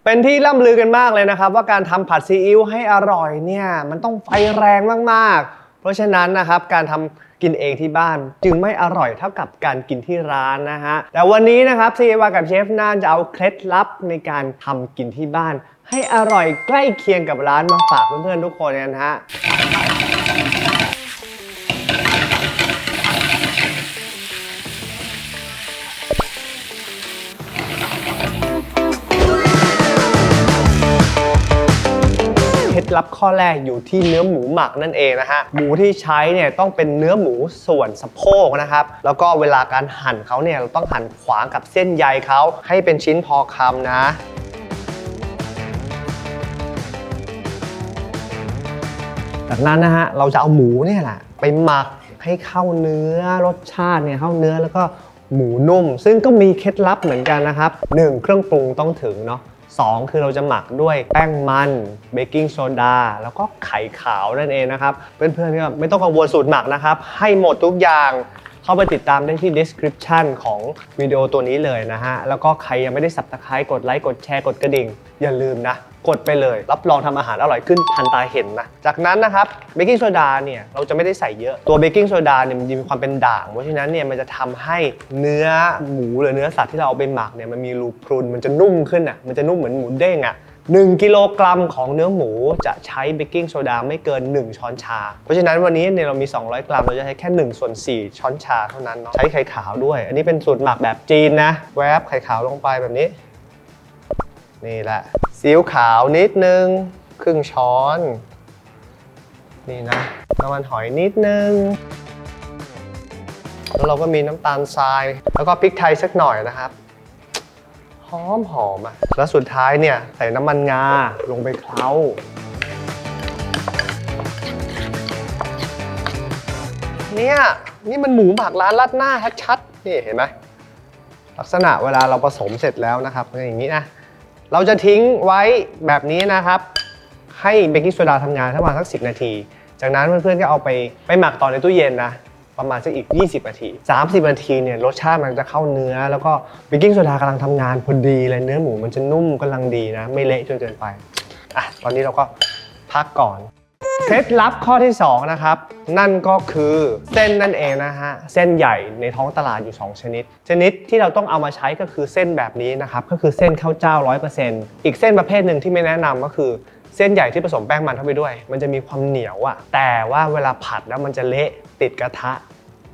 เป็นที่ล่ำลือกันมากเลยนะครับว่าการทำผัดซีอิ๊วให้อร่อยเนี่ยมันต้องไฟแรงมากๆเพราะฉะนั้นนะครับการทำกินเองที่บ้านจึงไม่อร่อยเท่ากับการกินที่ร้านนะฮะแต่วันนี้นะครับซีวากับเชฟน่านจะเอาเคล็ดลับในการทำกินที่บ้านให้อร่อยใกล้เคียงกับร้านมาฝากเพื่อนๆทุกคนกันฮะเคล็ดลับข้อแรกอยู่ที่เนื้อหมูหมักนั่นเองนะฮะหมูที่ใช้เนี่ยต้องเป็นเนื้อหมูส่วนสะโพกนะครับแล้วก็เวลาการหั่นเขาเนี่ยเราต้องหั่นขวางกับเส้นใยเขาให้เป็นชิ้นพอคำนะจากนั้นนะฮะเราจะเอาหมูเนี่ยแหละไปหมักให้เข้าเนื้อรสชาติเนี่ยเข้าเนื้อแล้วก็หมูนุ่มซึ่งก็มีเคล็ดลับเหมือนกันนะครับ1เครื่องปรุงต้องถึงเนาะ2คือเราจะหมักด้วยแป้งมันเบกกิ้งโซดาแล้วก็ไข่ขาวนั่นเองนะครับเพื่อนๆก็ไม่ต้องกังวลสูตรหมักนะครับให้หมดทุกอย่างเข้าไปติดตามได้ที่ description ของวิดีโอตัวนี้เลยนะฮะแล้วก็ใครยังไม่ได้ Subscribe กดไลค์กดแชร์กดกระดิ่งอย่าลืมนะกดไปเลยรับรองทำอาหารอร่อยขึ้นทันตาเห็นนะจากนั้นนะครับเบกกิ้งโซดาเนี่ยเราจะไม่ได้ใส่เยอะตัวเบกกิ้งโซดาเนี่ยมันมีความเป็นด่างเพราะฉะนั้นเนี่ยมันจะทำให้เนื้อหมูหรือเนื้อสัตว์ที่เราเอาไปหมักเนี่ยมันมีรูพรุนมันจะนุ่มขึ้นอ่ะมันจะนุ่มเหมือนหมูเด้งอ่ะ1 กิโลกรัมของเนื้อหมูจะใช้เบกกิ้งโซดาไม่เกิน1ช้อนชาเพราะฉะนั้นวันนี้เนี่ยเรามี200 กรัมเราจะใช้แค่1/4ช้อนชาเท่านั้นเนาะใช้ไข่ขาวด้วยอันนี้เป็นสูตรหมักแบบจีนนะแวบไข่ขาวลงไปแบบนี้นี่แหละซีอิ๊วขาวนิดนึงครึ่งช้อนนี่นะน้ำมันหอยนิดนึงแล้วเราก็มีน้ำตาลทรายแล้วก็พริกไทยสักหน่อยนะครับหอมอ่ะแล้วสุดท้ายเนี่ยใส่น้ำมันงาลงไปเคล้าเนี่ยนี่มันหมูหมักร้านราดหน้าชัดๆนี่เห็นไหมลักษณะเวลาเราผสมเสร็จแล้วนะครับอย่างนี้นะเราจะทิ้งไว้แบบนี้นะครับให้เบกกิ้งโซดาทำงานประมาณสัก10 นาทีจากนั้นเพื่อนๆก็เอาไปหมักต่อในตู้เย็นนะประมาณสักอีก20 นาที30 นาทีเนี่ยรสชาติมันจะเข้าเนื้อแล้วก็เบกกิ้งโซดากำลังทำงานพอดีเลยเนื้อหมูมันจะนุ่มกำลังดีนะไม่เละจนเกินไปตอนนี้เราก็พักก่อนเคล็ดลับข้อที่2นะครับนั่นก็คือเส้นนั่นเองนะฮะเส้นใหญ่ในท้องตลาดอยู่2ชนิดที่เราต้องเอามาใช้ก็คือเส้นแบบนี้นะครับก็คือเส้นข้าวเจ้า 100% อีกเส้นประเภทหนึ่งที่ไม่แนะนำก็คือเส้นใหญ่ที่ผสมแป้งมันเข้าไปด้วยมันจะมีความเหนียวอะแต่ว่าเวลาผัดแล้วมันจะเละติดกระทะ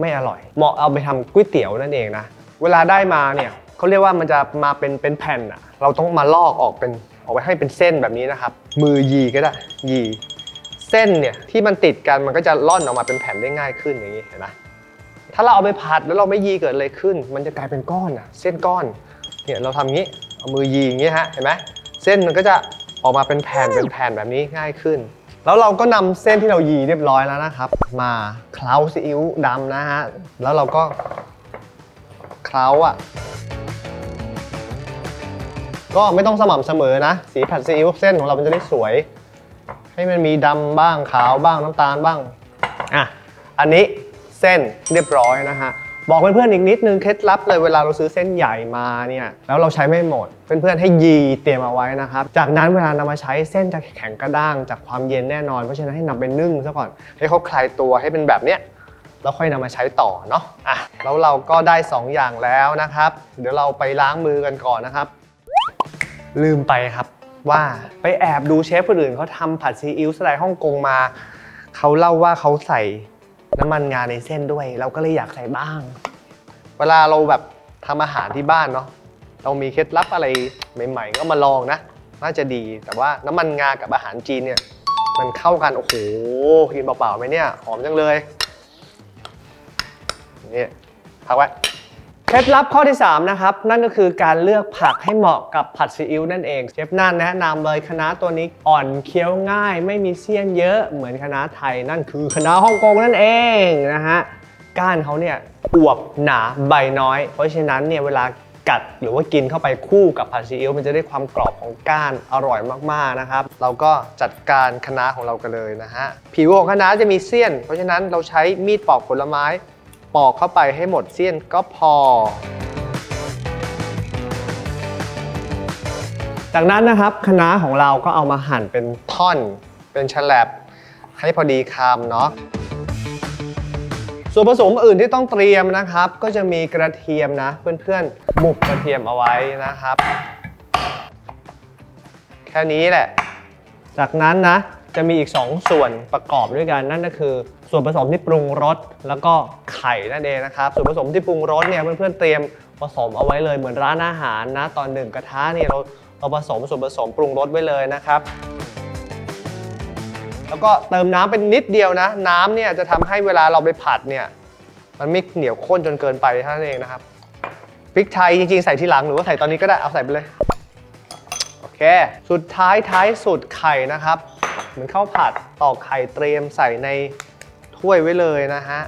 ไม่อร่อยเหมาะเอาไปทำก๋วยเตี๋ยวนั่นเองนะเวลาได้มาเนี่ยเขาเรียกว่ามันจะมาเป็นแผ่นอะเราต้องมาลอกออกไปให้เป็นเส้นแบบนี้นะครับมือยีก็ได้ยีเส้นเนี่ยที่มันติดกันมันก็จะล่อนออกมาเป็นแผ่นได้ง่ายขึ้นอย่างนี้เห็นไหมถ้าเราเอาไปผัดแล้วเราไม่ยีเกิดอะไรขึ้นมันจะกลายเป็นก้อนเส้นก้อนเนี่ยเราทำงี้เอามือยีอย่างนี้ฮะเห็นไหมเส้นมันก็จะออกมาเป็นแผ่นแบบนี้ง่ายขึ้นแล้วเราก็นำเส้นที่เรายีเรียบร้อยแล้วนะครับมาเคล้าซีอิ๊วดำนะฮะแล้วเราก็เคล้าก็ไม่ต้องสม่ำเสมอนะสีผัดซีอิ๊วเส้นของเรามันจะได้สวยให้มันมีดำบ้างขาวบ้างน้ำตาลบ้างอันนี้เส้นเรียบร้อยนะฮะบอกเพื่อนๆอีกนิดนึงเคล็ดลับเลยเวลาเราซื้อเส้นใหญ่มาเนี่ยแล้วเราใช้ไม่หมดเพื่อนๆให้ยีเตรียมเอาไว้นะครับจากนั้นเวลานำมาใช้เส้นจะแข็งกระด้างจากความเย็นแน่นอนเพราะฉะนั้นให้นำไปนึ่งซะก่อนให้เขาคลายตัวให้เป็นแบบเนี้ยแล้วค่อยนำมาใช้ต่อเนาะแล้วเราก็ได้2อย่างแล้วนะครับเดี๋ยวเราไปล้างมือกันก่อนนะครับลืมไปครับว่าไปแอบดูเชฟคนอื่นเขาทำผัดซีอิ๊วสไตล์ฮ่องกงมาเขาเล่าว่าเขาใส่น้ำมันงาในเส้นด้วยเราก็เลยอยากใส่บ้างเวลาเราแบบทำอาหารที่บ้านเนาะเรามีเคล็ดลับอะไรใหม่ๆก็มาลองนะน่าจะดีแต่ว่าน้ำมันงากับอาหารจีนเนี่ยมันเข้ากันโอ้โหกินเปล่าๆไหมเนี่ยหอมจังเลยนี่พักไว้เคล็ดลับข้อที่3นะครับนั่นก็คือการเลือกผักให้เหมาะกับผัดซีอิ๊วนั่นเองเชฟน่านแนะนำเลยคะน้าตัวนี้อ่อนเคี้ยวง่ายไม่มีเสี้ยนเยอะเหมือนคะน้าไทยนั่นคือคะน้าฮ่องกงนั่นเองนะฮะก้านเขาเนี่ยอวบหนาใบน้อยเพราะฉะนั้นเนี่ยเวลากัดหรือว่ากินเข้าไปคู่กับผัดซีอิ๊วมันจะได้ความกรอบของก้านอร่อยมากๆนะครับเราก็จัดการคะน้าของเรากันเลยนะฮะผิวของคะน้าจะมีเสี้ยนเพราะฉะนั้นเราใช้มีดปอกผลไม้ปอกเข้าไปให้หมดเสี้ยนก็พอ จากนั้นนะครับคะน้าของเราก็เอามาหั่นเป็นท่อนเป็นฉลับให้พอดีคำเนาะส่วนผสมอื่นที่ต้องเตรียมนะครับก็จะมีกระเทียมนะเพื่อนๆบุบกระเทียมเอาไว้นะครับแค่นี้แหละจากนั้นนะจะมีอีก2ส่วนประกอบด้วยกันนั่นก็คือส่วนผสมที่ปรุงรสแล้วก็ไข่นั่นเองนะครับส่วนผสมที่ปรุงรสเนี่ยเพื่อนๆเตรียมผสมเอาไว้เลยเหมือนร้านอาหารนะตอน1กระทะเนี่ยเราผสมส่วนผสมปรุงรสไว้เลยนะครับแล้วก็เติมน้ำเป็นนิดเดียวนะน้ำเนี่ยจะทำให้เวลาเราไปผัดเนี่ยมันไม่เหนียวข้นจนเกินไปเท่านั้นเองนะครับพริกไทยจริงๆใส่ทีหลังหรือว่าใส่ตอนนี้ก็ได้เอาใส่ไปเลยโอเคสุดท้ายสุดไข่นะครับเหมือนข้าวผัดตอกไข่เตรียมใส่ในถ้วยไว้เลยนะฮะ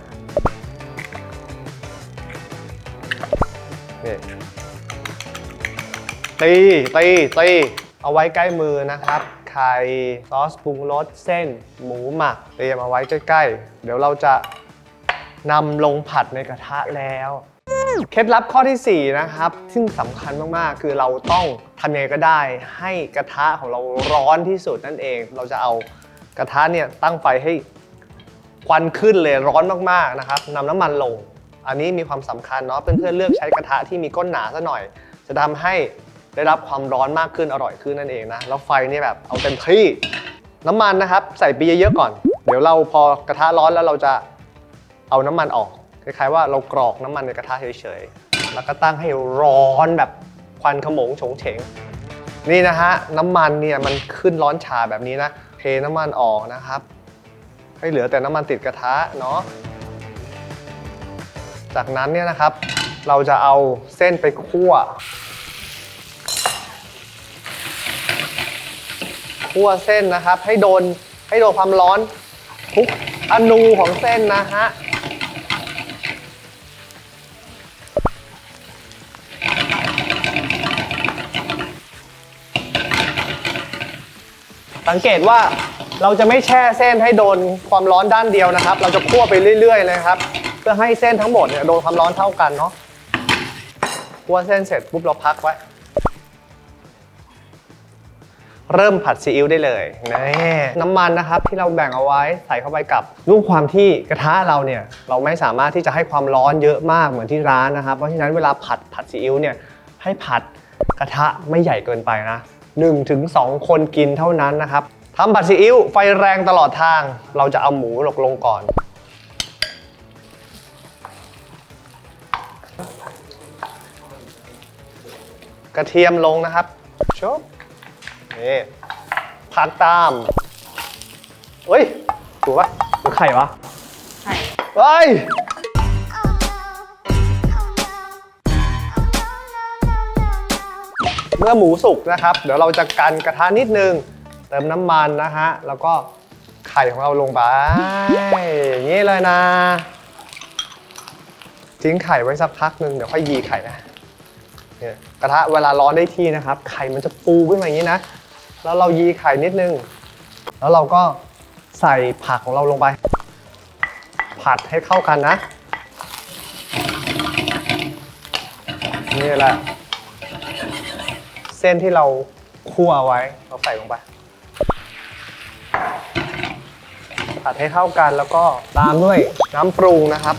นี่ตีเอาไว้ใกล้มือนะครับไข่ซอสปรุงรสเส้นหมูหมักเตรียมเอาไว้ใกล้ๆเดี๋ยวเราจะนำลงผัดในกระทะแล้วเคล็ดลับข้อที่4นะครับซึ่งสำคัญมากๆคือเราต้องทำยังไงก็ได้ให้กระทะของเราร้อนที่สุดนั่นเองเราจะเอากระทะเนี่ยตั้งไฟให้ควันขึ้นเลยร้อนมากๆนะครับนำน้ำมันลงอันนี้มีความสำคัญเนาะเพื่อนๆเลือกใช้กระทะที่มีก้นหนาซะหน่อยจะทำให้ได้รับความร้อนมากขึ้นอร่อยขึ้นนั่นเองนะแล้วไฟนี่แบบเอาเต็มที่น้ำมันนะครับใส่ไปเยอะๆก่อนเดี๋ยวเราพอกระทะร้อนแล้วเราจะเอาน้ำมันออกคล้ายๆว่าเรากรอกน้ำมันในกระทะเฉยๆแล้วก็ตั้งให้ร้อนแบบควันขโมงโฉงเฉงนี่นะฮะน้ำมันเนี่ยมันขึ้นร้อนชาแบบนี้นะเทน้ำมันออกนะครับให้เหลือแต่น้ำมันติดกระทะเนาะจากนั้นเนี่ยนะครับเราจะเอาเส้นไปคั่วเส้นนะครับให้โดนความร้อนทุกอนูของเส้นนะฮะสังเกตว่าเราจะไม่แช่เส้นให้โดนความร้อนด้านเดียวนะครับเราจะคั่วไปเรื่อยๆเลยครับเพื่อให้เส้นทั้งหมดเนี่ยโดนความร้อนเท่ากันเนาะคั่วเส้นเสร็จปุ๊บเราพักไว้เริ่มผัดซีอิ๊วได้เลยน้ำมันนะครับที่เราแบ่งเอาไว้ใส่เข้าไปกับด้วยความที่กระทะเราเนี่ยเราไม่สามารถที่จะให้ความร้อนเยอะมากเหมือนที่ร้านนะครับเพราะฉะนั้นเวลาผัดซีอิ๊วเนี่ยให้ผัดกระทะไม่ใหญ่เกินไปนะ 1-2 คนกินเท่านั้นนะครับทำผัดซีอิ๊วไฟแรงตลอดทางเราจะเอาหมูลงก่อนกระเทียมลงนะครับชบนี่ผักตามเฮ้ยถูกปะหรือไข่วะไข่เฮ้ยเมื่อหมูสุกนะครับเดี๋ยวเราจะกันกระทะนิดนึงเติมน้ำมันนะฮะแล้วก็ไข่ของเราลงไปอย่างนี้เลยนะทิ้งไข่ไว้สักพักนึงเดี๋ยวค่อยยีไข่นะเนี่ยกระทะเวลาร้อนได้ที่นะครับไข่มันจะปูขึ้นมาอย่างนี้นะแล้วเรายีไข่นิดนึงแล้วเราก็ใส่ผักของเราลงไปผัดให้เข้ากันนะนี่แหละเส้นที่เราคั่วไว้เราใส่ลงไปผัดให้เข้ากันแล้วก็ตามด้วยน้ำปรุงนะครับ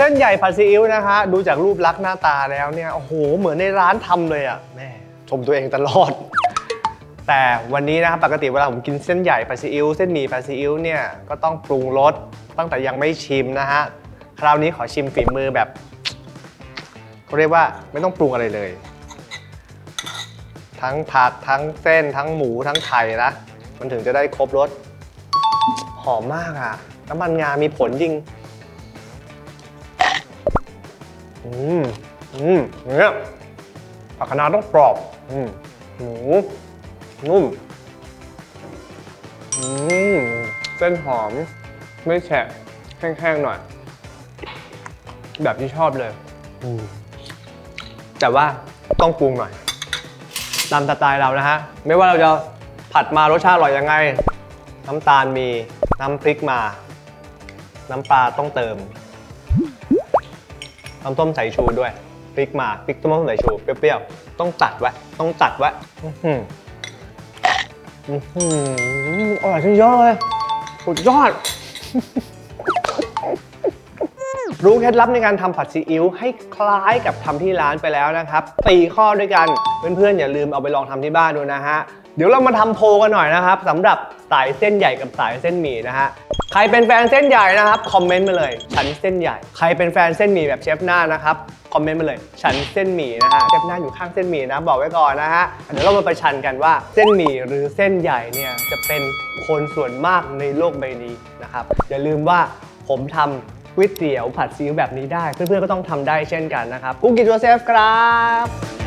เส้นใหญ่ผัดซีอิ๊วนะฮะดูจากรูปลักษณ์หน้าตาแล้วเนี่ยโอ้โหเหมือนในร้านทำเลยอ่ะแม่ชมตัวเองตลอดแต่วันนี้นะครับปกติเวลาผมกินเส้นใหญ่ผัดซีอิ๊วเส้นหมี่ผัดซีอิ๊วเนี่ยก็ต้องปรุงรสตั้งแต่ยังไม่ชิมนะฮะคราวนี้ขอชิมฝีมือแบบเขาเรียกว่าไม่ต้องปรุงอะไรเลยทั้งผักทั้งเส้นทั้งหมูทั้งไข่นะมันถึงจะได้ครบรสหอมมากอ่ะน้ำมันงามีผลจริงเนี่ยผักคะน้าต้องกรอบหมูนุ่มเส้นหอมไม่แฉะ แห้งๆหน่อย แบบที่ชอบเลยแต่ว่าต้องปรุงหน่อยตามสไตล์เรานะฮะไม่ว่าเราจะผัดมารสชาติอร่อยยังไงน้ำตาลมีน้ำพริกมาน้ำปลาต้องเติมน้ำส้มสายชูด้วยพริกมาพริกต้มสายชูเปรี้ยวๆต้องตัดไว้อร่อยสุดยอดเลยสุดยอด รู้เคล็ดลับในการทำผัดซีอิ๊วให้คล้ายกับทำที่ร้านไปแล้วนะครับ4 ข้อด้วยกันเพื่อนๆอย่าลืมเอาไปลองทำที่บ้านดูนะฮะเดี๋ยวเรามาทำโพลกันหน่อยนะครับสำหรับสายเส้นใหญ่กับสายเส้นหมี่นะฮะใครเป็นแฟนเส้นใหญ่นะครับคอมเมนต์มาเลยฉันเส้นใหญ่ใครเป็นแฟนเส้นหมี่แบบเชฟหน้านะครับคอมเมนต์มาเลยฉันเส้นหมี่นะฮะเชฟหน้าอยู่ข้างเส้นหมี่นะบอกไว้ก่อนนะฮะเดี๋ยวเรามาประชันกันว่าเส้นหมี่หรือเส้นใหญ่เนี่ยจะเป็นคนส่วนมากในโลกใบนี้นะครับอย่าลืมว่าผมทำก๋วยเตี๋ยวผัดซีอิ๊วแบบนี้ได้เพื่อนๆก็ต้องทำได้เช่นกันนะครับกุ๊กกิ๊กโจเซฟครับ